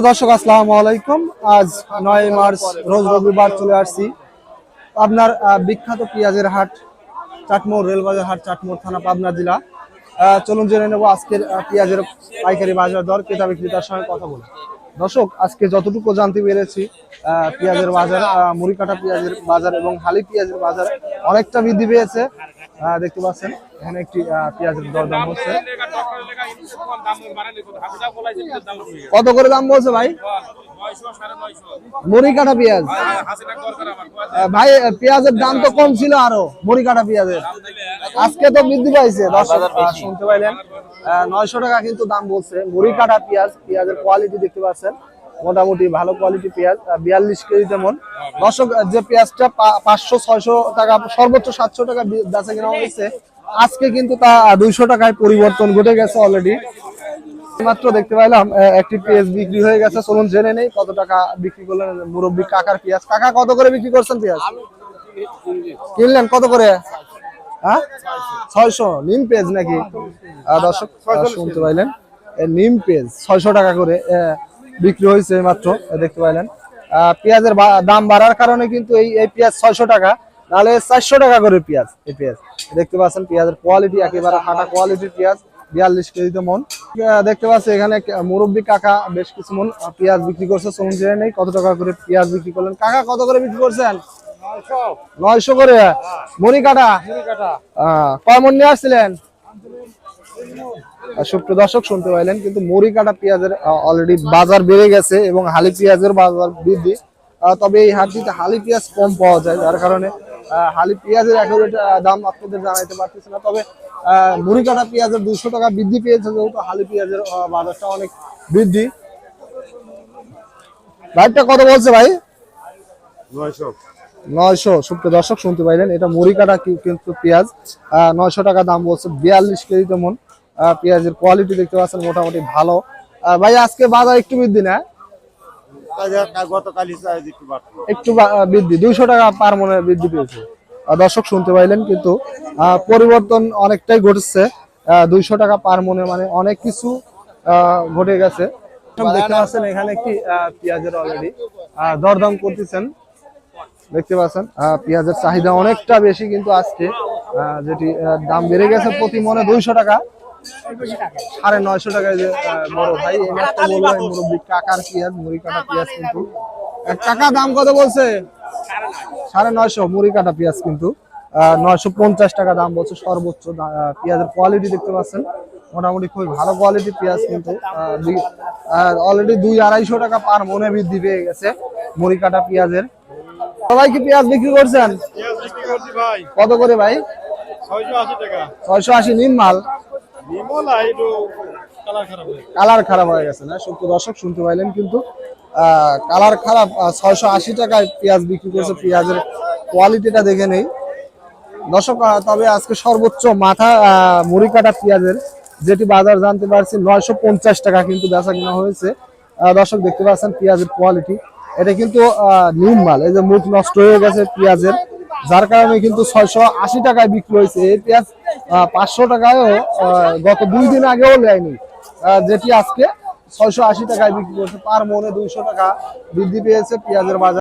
দর্শক আসসালামু আলাইকুম। আজ 9 মার্চ রোজ রবিবার চলে আসছি আপনার বিখ্যাত পেঁয়াজের হাট চাটমোড় রেলবাজার হাট চাটমোড় থানা পাবনা জেলা। চলুন জেনে নেব আজকের পেঁয়াজের পাইকারি বাজার দর, ক্রেতা বিক্রেতার সঙ্গে কথা বলে। দর্শক আজকে যতটুকু জানতে পেরেছি পেঁয়াজের বাজার, মুড়ি কাটা পেঁয়াজের বাজার এবং হালি পেঁয়াজের বাজার অনেকটা বৃদ্ধি পেয়েছে। দেখতে পাচ্ছেন এখানে একটি পেঁয়াজের দরদাম হচ্ছে। কত করে দাম বলছে ভাই মুড়ি কাটা পেঁয়াজ? ভাই পেঁয়াজের দাম তো কম ছিল, আরো মুড়ি কাটা পেঁয়াজের আজকে তো বৃদ্ধি পাইছে। দর্শক শুনতে পাইলেন 900 টাকা কিন্তু দাম বলছে মুড়ি কাটা পেঁয়াজ। পেঁয়াজের কোয়ালিটি দেখতে পাচ্ছেন, মোটামুটি ভালো কোয়ালিটি পেঁয়াজ, 42 কেজি তেমন। দর্শক যে পেঁয়াজটা 500-600 টাকা সর্বোচ্চ 700 টাকা বেচা কেনা হয়েছে, আজকে কিন্তু তা 200 টাকায় পরিবর্তন ঘটে গেছে অলরেডি। মাত্র দেখতে পাইলাম একটি পেঁয়াজ বিক্রি হয়ে গেছে। চলুন জেনে নেই কত টাকা বিক্রি করলেন মুরব্বী কাকার পেঁয়াজ। কাকা কত করে বিক্রি করছেন পেঁয়াজ? কিনলেন কত করে? হ্যাঁ 600 নিম পেঁয়াজ নাকি? দর্শক শুনতে পাইলেন নিম পেঁয়াজ 600 টাকা করে বিক্রি হয়েছে মাত্র। দেখতে পাইলেন পেঁয়াজের দাম বাড়ার কারণে কিন্তু এই পেঁয়াজ 600 টাকা, নাহলে 400 টাকা করে পেঁয়াজ। এই পেঁয়াজ দেখতে পাচ্ছেন, পেঁয়াজের কোয়ালিটি একেবারে হাঁটা কোয়ালিটির পেঁয়াজ, 42 কেজিতে মন। দেখতে পাচ্ছি এখানে মুরব্বী কাকা বেশ কিছু মন পেঁয়াজ বিক্রি করছে। চলুন জেনে নেই কত টাকা করে পেঁয়াজ বিক্রি করলেন। কাকা কত করে বিক্রি করছেন? 900 করে মুড়ি কাটা। কয় মন নিয়ে আসছিলেন? সুপ্রিয় দর্শক শুনতে পাইলেন কিন্তু মুড়ি কাটা পেঁয়াজের অলরেডি বাজার বেড়ে গেছে এবং হালি পেঁয়াজের বাজার বৃদ্ধি। তবে এই হাটটিতে হালি পেঁয়াজ কম পাওয়া যায়, যার কারণে হালি পেঁয়াজের একেবারে দাম আপনাদের জানাইতে পারতেছি না। তবে মুড়ি কাটা পেঁয়াজের 200 টাকা বৃদ্ধি পেয়েছে, যেহেতু হালি পেঁয়াজের বাজারটা অনেক বৃদ্ধি। ভাইটা কত বলছে ভাই? 900। সুপ্রিয় দর্শক শুনতে পাইলেন এটা মুড়ি কাটা কিন্তু পেঁয়াজ 900 টাকা দাম বলছে, 42 কেজি তেমন। পেঁয়াজের কোয়ালিটি দেখতে পাচ্ছেন মোটামুটি ভালো। ভাই আজকে বাজার একটু বৃদ্ধি না? একটু বৃদ্ধি, 200 টাকা পার মনে বৃদ্ধি পেয়েছে। দর্শক শুনতে পাইলেন কিন্তু পরিবর্তন অনেকটাই ঘটেছে। 200 টাকা পার মনে মানে অনেক কিছু ঘটে গেছে। দেখতে পাচ্ছেন এখানে একটি পেঁয়াজের অলরেডি দরদাম করতেছেন। দেখতে পাচ্ছেন পেঁয়াজের চাহিদা অনেকটা বেশি কিন্তু আজকে, যেটি দাম বেড়ে গেছে প্রতি মনে 200 টাকা। 950 টাকায় যে বড় ভাই বললেন মুরব্বী কাকার পেঁয়াজ মুড়ি কাটা পেঁয়াজ কিন্তু। কাকা দাম কত বলছে? 950 মুড়ি কাটা পেঁয়াজ কিন্তু 950 টাকা দাম বলছে সর্বোচ্চ। পেঁয়াজের কোয়ালিটি দেখতে পাচ্ছেন মোটামুটি খুবই ভালো কোয়ালিটি পেঁয়াজ কিন্তু অলরেডি 200-250 টাকা পার মনে বৃদ্ধি পেয়ে গেছে মুড়ি কাটা পেঁয়াজের। সবাই কি পেঁয়াজ বিক্রি করছেন? কত করে ভাই? 680 টাকা। 680 নিম মাল? কালার খারাপ হয়ে গেছে না? সুপ্রিয় দর্শক শুনতে পাইলেন কিন্তু কালার খারাপ, 680 টাকায় পেঁয়াজ বিক্রি করছে। পেঁয়াজের কোয়ালিটিটা দেখে নেই দর্শক। তবে আজকে সর্বোচ্চ মাথা মুড়ি কাটা পেঁয়াজের যেটি বাজার জানতে পারছি 950 টাকা কিন্তু বেচা কিনা হয়েছে। দর্শক দেখতে পাচ্ছেন পেঁয়াজের কোয়ালিটি, এটা কিন্তু নিম মাল। এই যে মুখ নষ্ট হয়ে গেছে পেঁয়াজের, যার কারণে কিন্তু 680 টাকায় বিক্রি হয়েছে। এই পেঁয়াজ 500 টাকায়ও গত 2 দিন আগেও নেয়নি, যেটি আজকে 680 টাকায় বিক্রি করছে। পার মনে 200 টাকা বৃদ্ধি পেয়েছে পেঁয়াজের বাজার।